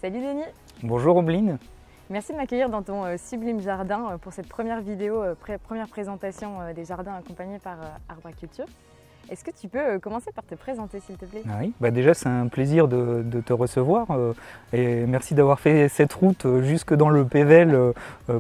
Salut Denis. Bonjour Obline. Merci de m'accueillir dans ton sublime jardin pour cette première vidéo, première présentation des jardins accompagnés par Arbraculture. Est-ce que tu peux commencer par te présenter s'il te plaît? Oui, déjà c'est un plaisir de te recevoir et merci d'avoir fait cette route jusque dans le Pével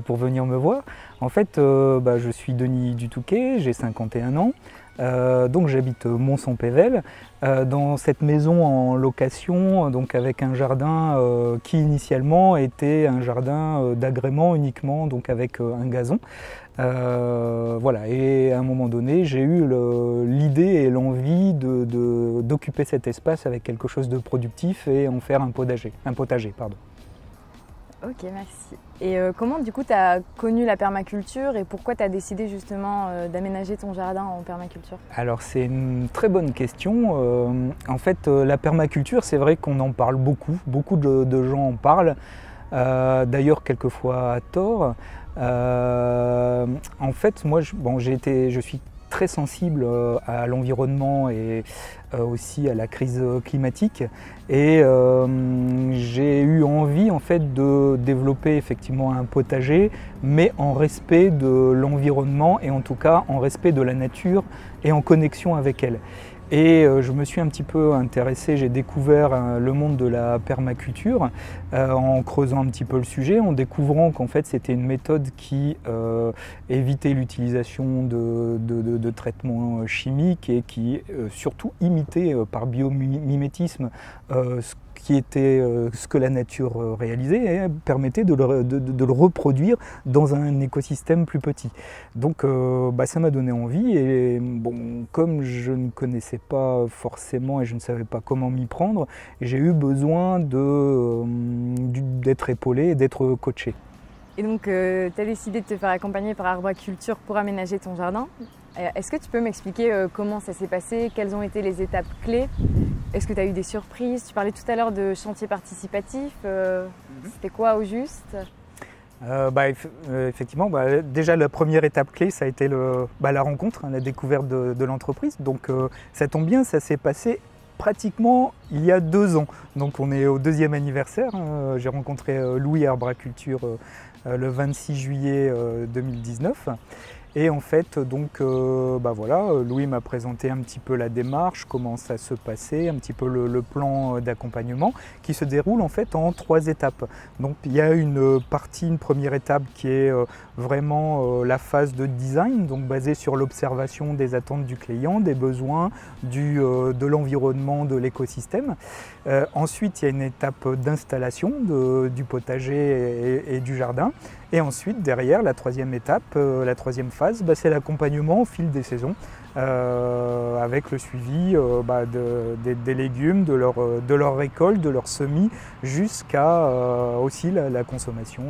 pour venir me voir. En fait, je suis Denis Dutouquet, j'ai 51 ans. Donc j'habite Mons-en-Pével dans cette maison en location, donc avec un jardin qui initialement était un jardin d'agrément uniquement, donc avec un gazon. Voilà, et à un moment donné j'ai eu l'idée et l'envie d'occuper cet espace avec quelque chose de productif et en faire un potager. Ok, merci. Et comment du coup tu as connu la permaculture et pourquoi tu as décidé justement d'aménager ton jardin en permaculture? Alors c'est une très bonne question. En fait la permaculture, c'est vrai qu'on en parle beaucoup de gens en parlent, d'ailleurs quelquefois à tort. En fait moi je suis très sensible à l'environnement et aussi à la crise climatique et j'ai eu envie en fait de développer effectivement un potager mais en respect de l'environnement et en tout cas en respect de la nature et en connexion avec elle. Et je me suis un petit peu intéressé, j'ai découvert le monde de la permaculture en creusant un petit peu le sujet, en découvrant qu'en fait c'était une méthode qui évitait l'utilisation de traitements chimiques et qui surtout imitait par biomimétisme ce que la nature réalisait et permettait de le reproduire dans un écosystème plus petit. Donc ça m'a donné envie et bon, comme je ne connaissais pas forcément et je ne savais pas comment m'y prendre, j'ai eu besoin d'être épaulé et d'être coaché. Et donc tu as décidé de te faire accompagner par Arbraculture pour aménager ton jardin. Est-ce que tu peux m'expliquer comment ça s'est passé, quelles ont été les étapes clés? Est-ce que tu as eu des surprises? Tu parlais tout à l'heure de chantier participatif, c'était quoi au juste? Effectivement, déjà la première étape clé, ça a été la rencontre, la découverte de l'entreprise. Donc ça tombe bien, ça s'est passé pratiquement il y a 2 ans. Donc on est au 2e anniversaire. J'ai rencontré Louis Arbraculture le 26 juillet 2019. Et en fait, donc, Louis m'a présenté un petit peu la démarche, comment ça se passait, un petit peu le plan d'accompagnement qui se déroule en fait en 3 étapes. Donc il y a une première étape qui est vraiment la phase de design, donc basée sur l'observation des attentes du client, des besoins, de l'environnement, de l'écosystème. Ensuite, il y a une étape d'installation du potager et du jardin. Et ensuite, derrière, la 3e étape, la 3e phase, c'est l'accompagnement au fil des saisons, avec le suivi des légumes, de leur récolte, de leur semis, jusqu'à aussi la consommation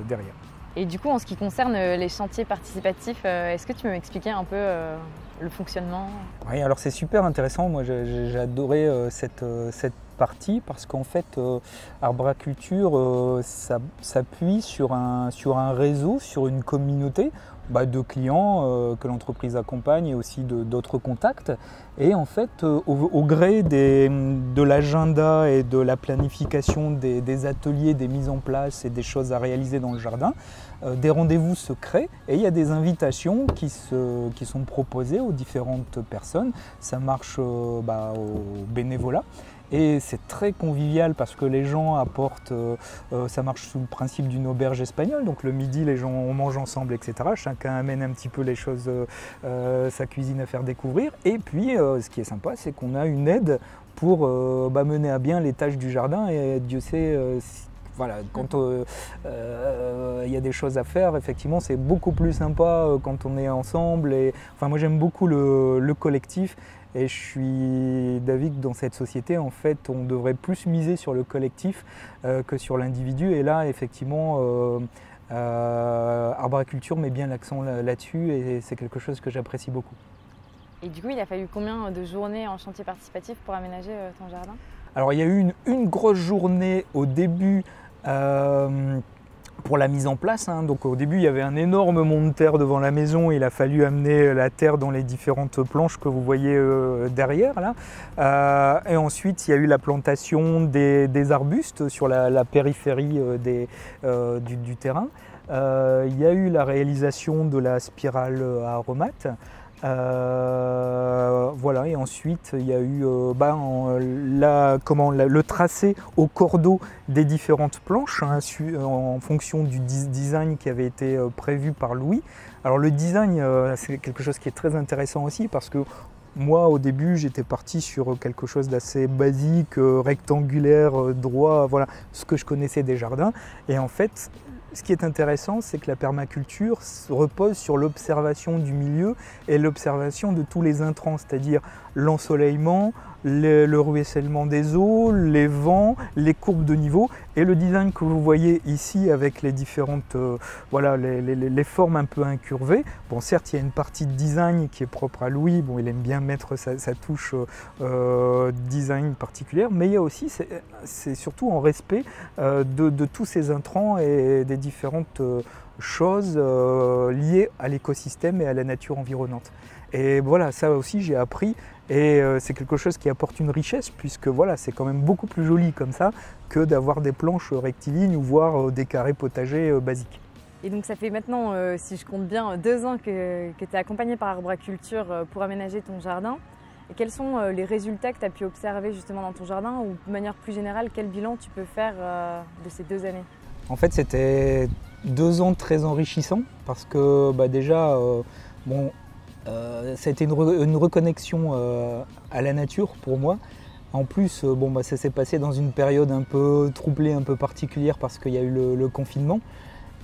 derrière. Et du coup, en ce qui concerne les chantiers participatifs, est-ce que tu peux m'expliquer un peu le fonctionnement? Oui, alors c'est super intéressant. Moi, j'ai adoré cette partie parce qu'en fait, Arbraculture s'appuie sur un réseau, sur une communauté de clients que l'entreprise accompagne et aussi d'autres contacts. Et en fait, au gré de l'agenda et de la planification des ateliers, des mises en place et des choses à réaliser dans le jardin, des rendez-vous se créent et il y a des invitations qui sont proposées aux différentes personnes. Ça marche au bénévolat. Et c'est très convivial parce que les gens apportent, ça marche sous le principe d'une auberge espagnole, donc le midi les gens on mange ensemble, etc. Chacun amène un petit peu les choses, sa cuisine à faire découvrir. Et puis ce qui est sympa, c'est qu'on a une aide pour mener à bien les tâches du jardin et Dieu sait, voilà, quand il y a des choses à faire, effectivement c'est beaucoup plus sympa quand on est ensemble. Moi j'aime beaucoup le collectif. Et je suis d'avis que dans cette société, en fait, on devrait plus miser sur le collectif que sur l'individu. Et là, effectivement, Arbraculture met bien l'accent là-dessus et c'est quelque chose que j'apprécie beaucoup. Et du coup, il a fallu combien de journées en chantier participatif pour aménager ton jardin? Alors, il y a eu une grosse journée au début pour la mise en place. Donc au début, il y avait un énorme mont de terre devant la maison. Il a fallu amener la terre dans les différentes planches que vous voyez derrière là. Et ensuite, il y a eu la plantation des arbustes sur la périphérie du terrain. Il y a eu la réalisation de la spirale à aromates. Voilà, et ensuite il y a eu le tracé au cordeau des différentes planches en fonction du design qui avait été prévu par Louis. Alors le design, c'est quelque chose qui est très intéressant aussi parce que moi au début j'étais parti sur quelque chose d'assez basique, rectangulaire, droit, voilà ce que je connaissais des jardins. Et en fait, ce qui est intéressant, c'est que la permaculture repose sur l'observation du milieu et l'observation de tous les intrants, c'est-à-dire l'ensoleillement, le ruissellement des eaux, les vents, les courbes de niveau et le design que vous voyez ici avec les différentes voilà, les formes un peu incurvées. Bon, certes, il y a une partie de design qui est propre à Louis, bon, il aime bien mettre sa touche design particulière, mais il y a aussi, c'est surtout en respect de tous ces intrants et des différentes choses liées à l'écosystème et à la nature environnante. Et voilà, ça aussi j'ai appris et c'est quelque chose qui apporte une richesse puisque voilà, c'est quand même beaucoup plus joli comme ça que d'avoir des planches rectilignes ou voire des carrés potagers basiques. Et donc ça fait maintenant, si je compte bien, 2 ans que tu es accompagné par Arbraculture pour aménager ton jardin. Et quels sont les résultats que tu as pu observer justement dans ton jardin ou de manière plus générale, quel bilan tu peux faire de ces 2 années? En fait, c'était 2 ans très enrichissants parce que déjà, ça a été une reconnexion à la nature pour moi. En plus, ça s'est passé dans une période un peu troublée, un peu particulière parce qu'il y a eu le confinement.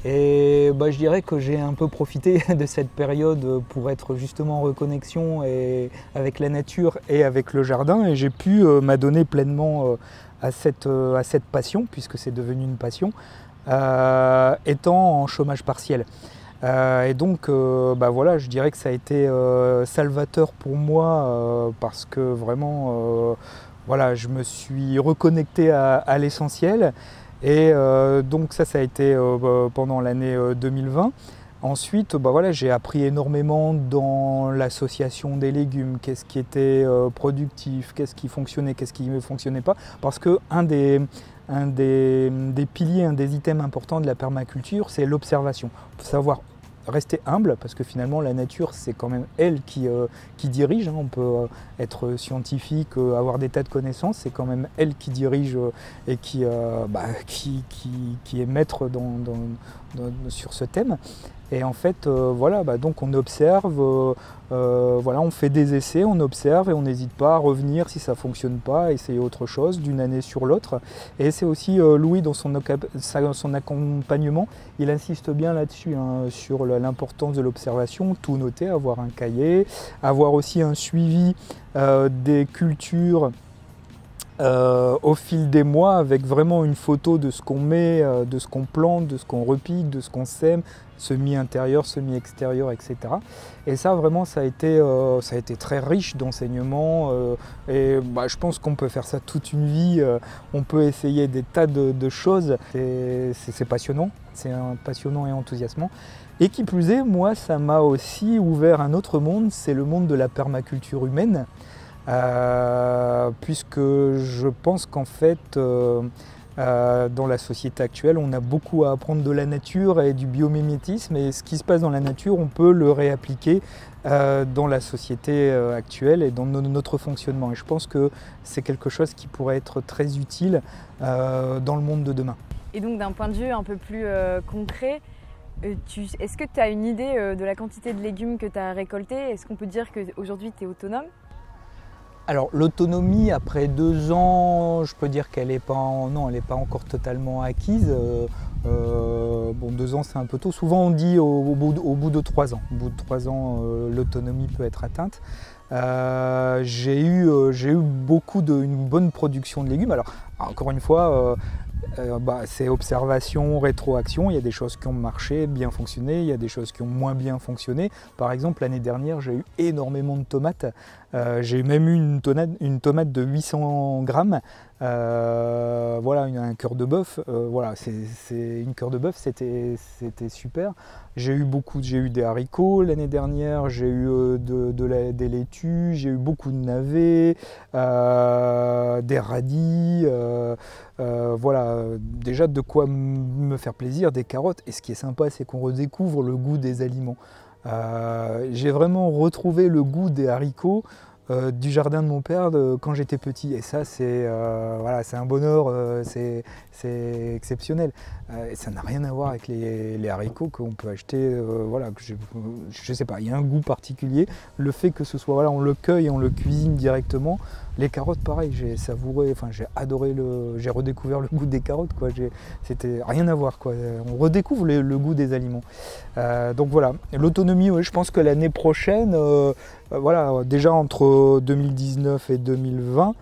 Et je dirais que j'ai un peu profité de cette période pour être justement en reconnexion avec la nature et avec le jardin. Et j'ai pu m'adonner pleinement à cette passion, puisque c'est devenu une passion, étant en chômage partiel. Et donc, voilà, je dirais que ça a été salvateur pour moi parce que vraiment, voilà, je me suis reconnecté à l'essentiel. Et donc ça a été pendant l'année 2020. Ensuite, voilà, j'ai appris énormément dans l'association des légumes, qu'est-ce qui était productif, qu'est-ce qui fonctionnait, qu'est-ce qui ne fonctionnait pas. Parce que un des piliers, un des items importants de la permaculture, c'est l'observation. Il faut savoir rester humble parce que finalement la nature c'est quand même elle qui dirige. On peut être scientifique, avoir des tas de connaissances, c'est quand même elle qui dirige et qui est maître sur ce thème. Et en fait, voilà, donc on observe, voilà, on fait des essais, on observe et on n'hésite pas à revenir si ça ne fonctionne pas, à essayer autre chose d'une année sur l'autre. Et c'est aussi Louis dans son accompagnement, il insiste bien là-dessus, sur l'importance de l'observation, tout noter, avoir un cahier, avoir aussi un suivi des cultures au fil des mois avec vraiment une photo de ce qu'on met, de ce qu'on plante, de ce qu'on repique, de ce qu'on sème, semi-intérieur, semi-extérieur, etc. Et ça vraiment ça a été très riche d'enseignements et je pense qu'on peut faire ça toute une vie, on peut essayer des tas de choses, c'est passionnant, c'est passionnant et enthousiasmant. Et qui plus est, moi ça m'a aussi ouvert un autre monde, c'est le monde de la permaculture humaine. Puisque je pense qu'en fait dans la société actuelle on a beaucoup à apprendre de la nature et du biomimétisme, et ce qui se passe dans la nature on peut le réappliquer dans la société actuelle et dans notre fonctionnement, et je pense que c'est quelque chose qui pourrait être très utile dans le monde de demain. Et donc d'un point de vue un peu plus concret, est-ce que tu as une idée de la quantité de légumes que tu as récoltés? Est-ce qu'on peut dire qu'aujourd'hui tu es autonome? Alors l'autonomie après 2 ans, je peux dire qu'elle n'est pas, elle n'est pas encore totalement acquise. 2 ans c'est un peu tôt. Souvent on dit au bout de 3 ans. Au bout de 3 ans, l'autonomie peut être atteinte. J'ai eu une bonne production de légumes. Alors encore une fois, c'est observation, rétroaction. Il y a des choses qui ont marché, bien fonctionné, il y a des choses qui ont moins bien fonctionné. Par exemple, l'année dernière, j'ai eu énormément de tomates. J'ai même eu une tomate de 800 grammes Voilà, un cœur de bœuf, voilà, une cœur de bœuf, c'était super. J'ai eu des haricots l'année dernière, j'ai eu des laitues, j'ai eu beaucoup de navets, des radis, voilà, déjà de quoi me faire plaisir, des carottes. Et ce qui est sympa, c'est qu'on redécouvre le goût des aliments. J'ai vraiment retrouvé le goût des haricots du jardin de mon père quand j'étais petit, et ça c'est voilà, c'est un bonheur, c'est exceptionnel, et ça n'a rien à voir avec les haricots qu'on peut acheter, voilà, je sais pas, il y a un goût particulier, le fait que ce soit, voilà, on le cueille et on le cuisine directement. Les carottes pareil, j'ai savouré, enfin j'ai adoré, j'ai redécouvert le goût des carottes, quoi. C'était rien à voir, quoi. On redécouvre le goût des aliments, donc voilà, l'autonomie, ouais, je pense que l'année prochaine, voilà, déjà entre 2019 et 2020,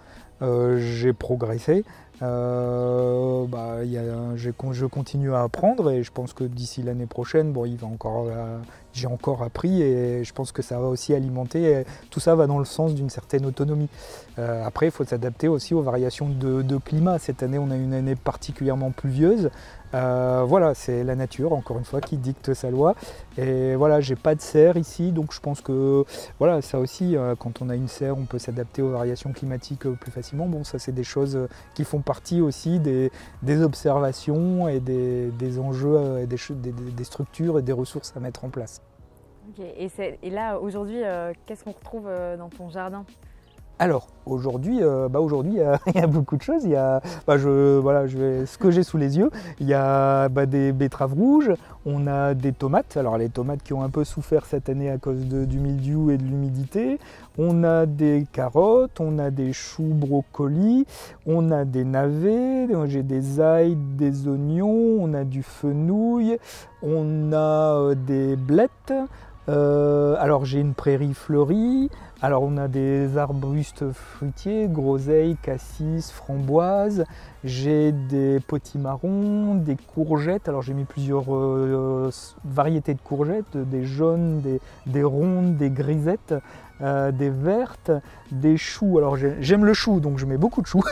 j'ai progressé. Je continue à apprendre, et je pense que d'ici l'année prochaine, bon, j'ai encore appris, et je pense que ça va aussi alimenter, et tout ça va dans le sens d'une certaine autonomie. Après, il faut s'adapter aussi aux variations de climat. Cette année, on a une année particulièrement pluvieuse. Voilà, c'est la nature, encore une fois, qui dicte sa loi. Et voilà, j'ai pas de serre ici, donc je pense que voilà, ça aussi, quand on a une serre, on peut s'adapter aux variations climatiques plus facilement. Bon, ça, c'est des choses qui font partie aussi des observations et des enjeux, et des structures et des ressources à mettre en place. Okay. Et là, aujourd'hui, qu'est-ce qu'on retrouve dans ton jardin ? Alors aujourd'hui, il y a beaucoup de choses. Il y a, ce que j'ai sous les yeux, il y a des betteraves rouges, on a des tomates. Alors les tomates qui ont un peu souffert cette année à cause du mildiou et de l'humidité. On a des carottes, on a des choux brocolis, on a des navets, j'ai des ails, des oignons, on a du fenouil, on a des blettes. Alors j'ai une prairie fleurie, alors on a des arbustes fruitiers, groseilles, cassis, framboises, j'ai des potimarrons, des courgettes, alors j'ai mis plusieurs variétés de courgettes, des jaunes, des rondes, des grisettes, des vertes, des choux, alors j'aime le chou, donc je mets beaucoup de choux,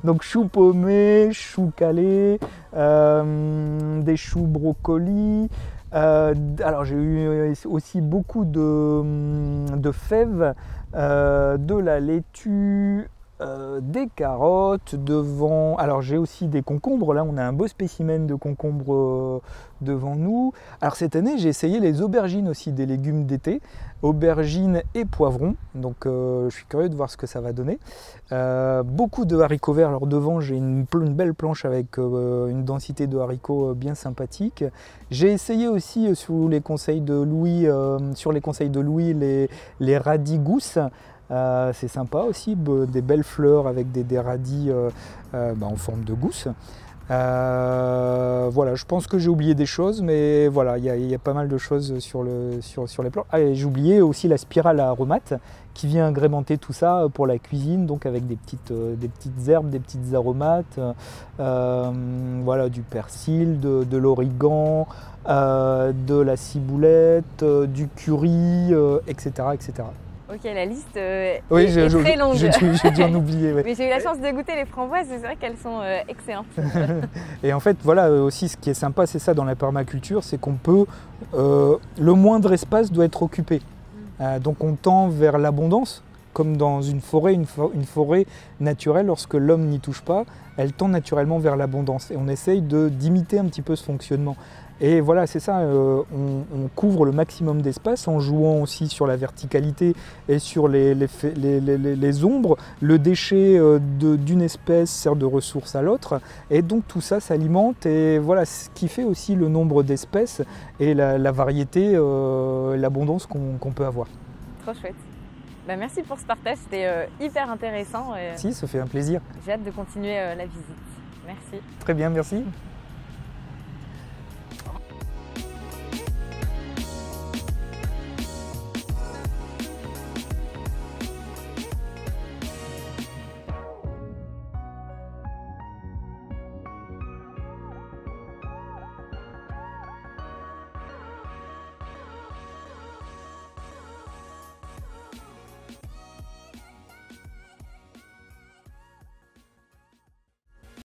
donc choux paumés, choux calés, des choux brocolis. Alors j'ai eu aussi beaucoup de fèves, de la laitue, des carottes, alors j'ai aussi des concombres. Là on a un beau spécimen de concombres devant nous. Alors cette année j'ai essayé les aubergines aussi, des légumes d'été, aubergines et poivrons, donc je suis curieux de voir ce que ça va donner. Beaucoup de haricots verts, alors devant j'ai une belle planche avec une densité de haricots bien sympathique. J'ai essayé aussi sur les conseils de Louis, les radis gousses. C'est sympa aussi, des belles fleurs avec des radis en forme de gousse. Voilà, je pense que j'ai oublié des choses, mais voilà, il y a pas mal de choses sur les plans. Ah, et j'ai oublié aussi la spirale à aromates qui vient agrémenter tout ça pour la cuisine, donc avec des petites herbes, des petites aromates, voilà, du persil, de l'origan, de la ciboulette, du curry, etc., etc. Ok, la liste est très longue. J'ai dû en oublier. Ouais. Mais j'ai eu la chance de goûter les framboises, et c'est vrai qu'elles sont excellentes. Et en fait, voilà, aussi ce qui est sympa, c'est ça dans la permaculture, c'est qu'on peut, le moindre espace doit être occupé. Donc on tend vers l'abondance, comme dans une forêt, une forêt naturelle, lorsque l'homme n'y touche pas, elle tend naturellement vers l'abondance. Et on essaye d'imiter un petit peu ce fonctionnement. Et voilà, c'est ça, on couvre le maximum d'espace en jouant aussi sur la verticalité et sur les ombres. Le déchet d'une espèce sert de ressource à l'autre, et donc tout ça s'alimente, et voilà ce qui fait aussi le nombre d'espèces et la variété, l'abondance qu'on peut avoir. Trop chouette. Bah, merci pour ce partage, c'était hyper intéressant. Si, ça fait un plaisir. J'ai hâte de continuer la visite. Merci. Très bien, merci.